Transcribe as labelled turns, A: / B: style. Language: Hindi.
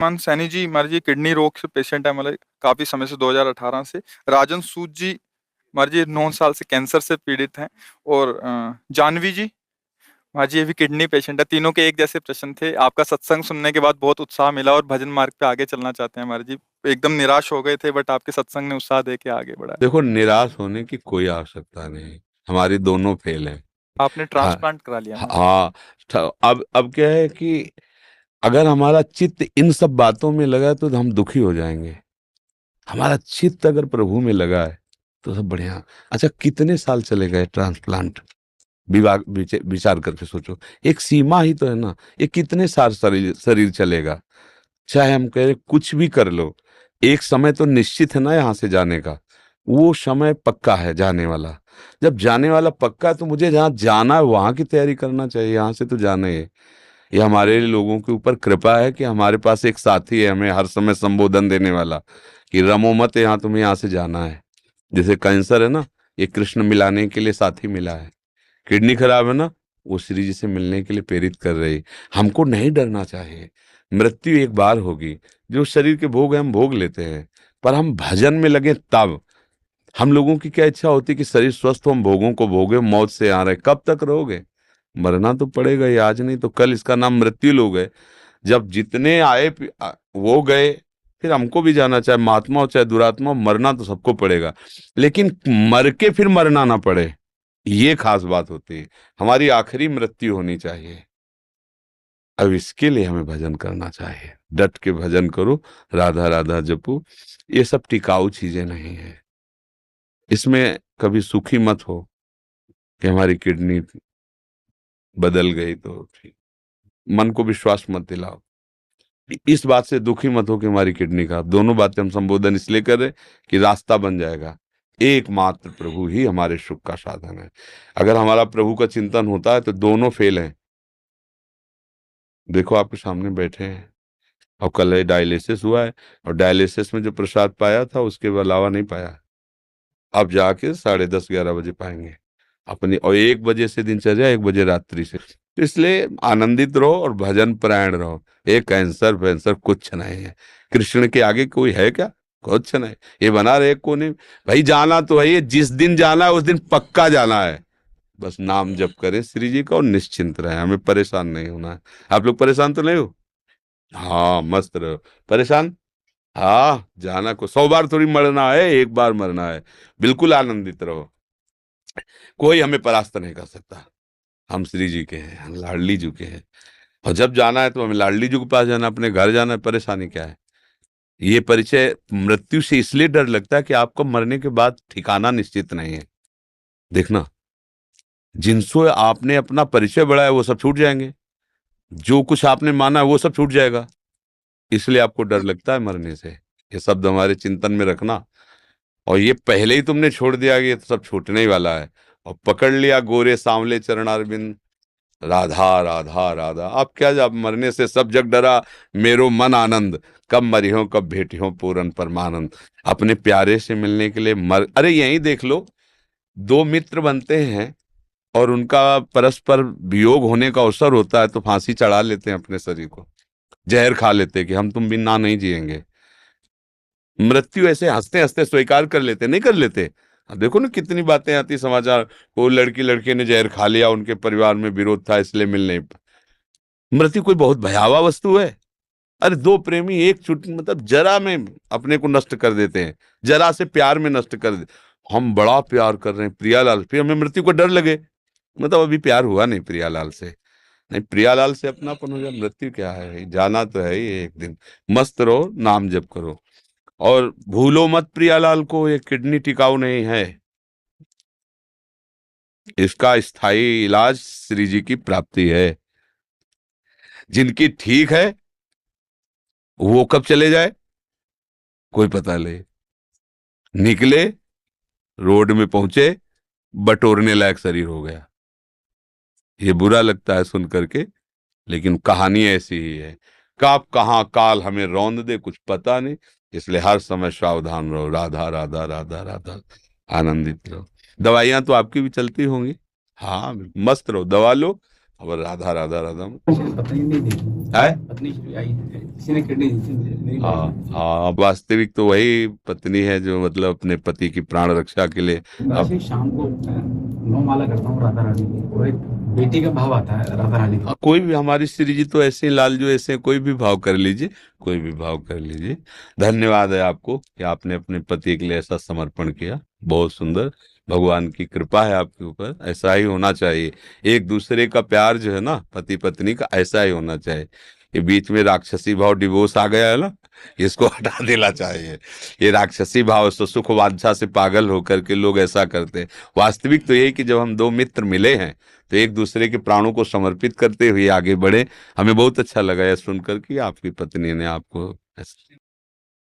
A: मान सैनी जी हमारे जी किडनी रोग से पेशेंट है, मतलब काफी समय से 2018 से। राजन सूद जी हमारे जी 9 साल से कैंसर से पीड़ित हैं। और जानवी जी हमारे जी ये भी किडनी पेशेंट है। तीनों के एक जैसे प्रश्न थे। आपका सत्संग सुनने के बाद बहुत उत्साह मिला और भजन मार्ग पे आगे चलना चाहते हैं हमारे जी। एकदम निराश हो गए थे बट आपके सत्संग ने उत्साह दे के आगे बढ़ाया।
B: देखो, निराश होने की कोई आवश्यकता नहीं। हमारी दोनों फेल हैं।
A: आपने
B: हाँ।
A: ट्रांसप्लांट करा लिया ना।
B: हाँ। अब क्या है कि अगर हमारा चित्त इन सब बातों में लगा है तो हम दुखी हो जाएंगे। हमारा चित्त अगर प्रभु में लगा है तो सब बढ़िया। अच्छा, कितने साल चलेगा ये ट्रांसप्लांट? विचार करके सोचो। एक सीमा ही तो है ना। ये कितने साल शरीर शरीर चलेगा? चाहे हम कहें कुछ भी कर लो, एक समय तो निश्चित है ना यहाँ से जाने का। वो समय पक्का है जाने वाला। जब जाने वाला पक्का है तो मुझे जहाँ जाना है वहां की तैयारी करना चाहिए। यहाँ से तो जाना ही है। ये हमारे लोगों के ऊपर कृपा है कि हमारे पास एक साथी है हमें हर समय संबोधन देने वाला कि रमो मत, यहाँ तुम्हें यहाँ से जाना है। जैसे कैंसर है ना, ये कृष्ण मिलाने के लिए साथी मिला है। किडनी खराब है ना, वो श्री जी से मिलने के लिए प्रेरित कर रही। हमको नहीं डरना चाहिए। मृत्यु एक बार होगी। जो शरीर के भोग है हम भोग लेते हैं, पर हम भजन में लगे तब। हम लोगों की क्या इच्छा होती है कि शरीर स्वस्थ हो, हम भोगों को भोगे, मौत से आ रहे। कब तक रहोगे? मरना तो पड़ेगा ही, आज नहीं तो कल। इसका नाम मृत्यु लोग है। जब जितने वो गए, फिर हमको भी जाना, चाहे महात्मा हो चाहे दुरात्मा हो, मरना तो सबको पड़ेगा। लेकिन मर के फिर मरना ना पड़े, ये खास बात होती है। हमारी आखिरी मृत्यु होनी चाहिए। अब इसके लिए हमें भजन करना चाहिए। डट के भजन करो, राधा राधा जपो। ये सब टिकाऊ चीजें नहीं है। इसमें कभी सुखी मत हो कि हमारी किडनी बदल गई तो ठीक। मन को विश्वास मत दिलाओ। इस बात से दुखी मत हो कि हमारी किडनी का। दोनों बातें हम संबोधन इसलिए कर रहे कि रास्ता बन जाएगा। एकमात्र प्रभु ही हमारे सुख का साधन है। अगर हमारा प्रभु का चिंतन होता है तो दोनों फेल हैं। देखो, आपके सामने बैठे हैं और कल डायलिसिस हुआ है, और डायलिसिस में जो प्रसाद पाया था उसके अलावा नहीं पाया। अब जाके 10:30-11 बजे पाएंगे अपनी। और 1 बजे से दिनचर्या, 1 बजे रात्रि से। तो इसलिए आनंदित रहो और भजन परायण रहो। ये कैंसर वैंसर कुछ नहीं है। कृष्ण के आगे कोई है क्या? कुछ नहीं। ये बना रहे को नहीं। भाई जाना तो है, ये जिस दिन जाना है उस दिन पक्का जाना है। बस नाम जप करें श्री जी का और निश्चिंत रहे। हमें परेशान नहीं होना है। आप लोग परेशान तो नहीं हो? हाँ, मस्त रहो। परेशान? हाँ, जाना को 100 बार थोड़ी मरना है, एक बार मरना है। बिल्कुल आनंदित रहो। कोई हमें परास्त नहीं कर सकता। हम श्री जी के हैं, हम लाडली जी के हैं। और जब जाना है तो हमें लाडली जी के पास जाना, अपने घर जाना है। परेशानी क्या है? ये परिचय मृत्यु से इसलिए डर लगता है कि आपको मरने के बाद ठिकाना निश्चित नहीं है। देखना, जिनसे आपने अपना परिचय बढ़ाया वो सब छूट जाएंगे। जो कुछ आपने माना है वो सब छूट जाएगा। इसलिए आपको डर लगता है मरने से। ये शब्द हमारे चिंतन में रखना। और ये पहले ही तुमने छोड़ दिया कि ये तो सब छूटने ही वाला है, और पकड़ लिया गोरे सांवले चरणारविंद, राधा राधा राधा। अब क्या, जब मरने से सब जग डरा, मेरो मन आनंद, कब मरियो कब भेटियो पूरन परमानंद। अपने प्यारे से मिलने के लिए अरे यही देख लो, दो मित्र बनते हैं और उनका परस्पर वियोग होने का अवसर होता है तो फांसी चढ़ा लेते हैं अपने शरीर को, जहर खा लेते हैं कि हम तुम बिना नहीं जिएंगे। मृत्यु ऐसे हंसते हंसते स्वीकार कर लेते, नहीं कर लेते? अब देखो ना, कितनी बातें आती समाचार। वो लड़के ने जहर खा लिया, उनके परिवार में विरोध था इसलिए मिल नहीं। मृत्यु कोई बहुत भयावह वस्तु है? अरे दो प्रेमी एक चुट मतलब जरा में अपने को नष्ट कर देते हैं। जरा से प्यार में नष्ट कर दे। हम बड़ा प्यार कर रहे हैं प्रियालाल, फिर हमें मृत्यु को डर लगे। मतलब अभी प्यार हुआ नहीं प्रियालाल से। नहीं, प्रियालाल से अपनापन हो जाए। मृत्यु क्या है? जाना तो है ही एक दिन। मस्त रहो, नाम जप करो, और भूलो मत प्रियालाल को। ये किडनी टिकाऊ नहीं है। इसका स्थायी इलाज श्री जी की प्राप्ति है। जिनकी ठीक है वो कब चले जाए कोई पता नहीं। निकले, रोड में पहुंचे, बटोरने लायक शरीर हो गया। ये बुरा लगता है सुन करके, लेकिन कहानी ऐसी ही है। कब कहाँ काल हमें रौंद दे कुछ पता नहीं। इसलिए हर समय सावधान रहो। राधा राधा राधा राधा, आनंदित रहो। दवाइयां तो आपकी भी चलती होंगी। हाँ, मस्त रहो, दवा लो अब राधा राधा राधा
C: पत्नी नहीं देखी
B: है।
C: पत्नी आई है, किसी ने किडनी दी थी मुझे, नहीं
B: हाँ
C: लगी।
B: हाँ, वास्तविक तो वही पत्नी है जो मतलब अपने पति की प्राण रक्षा के लिए।
C: मैं
B: अब
C: ऐसे ही शाम को नौ माला करता हूँ राधा रानी की, और एक बेटी का भाव आता है राधा रानी का।
B: कोई भी, हमारी श्री जी तो ऐसे ही लाल जो ऐसे कोई भी भाव कर लीजिए, कोई भी भाव कर लीजिए। धन्यवाद है आपको कि आपने अपने पति के लिए ऐसा समर्पण किया, बहुत सुंदर। भगवान की कृपा है आपके ऊपर, ऐसा ही होना चाहिए। एक दूसरे का प्यार जो है ना, पति पत्नी का, ऐसा ही होना चाहिए। ये बीच में राक्षसी भाव डिवोर्स आ गया है ना, इसको हटा देना चाहिए। ये राक्षसी भाव से, सुख वांछा से पागल होकर के लोग ऐसा करते हैं। वास्तविक तो यही कि जब हम दो मित्र मिले हैं तो एक दूसरे के प्राणों को समर्पित करते हुए आगे बढ़े। हमें बहुत अच्छा लगा यह सुनकर कि आपकी पत्नी ने आपको ऐसा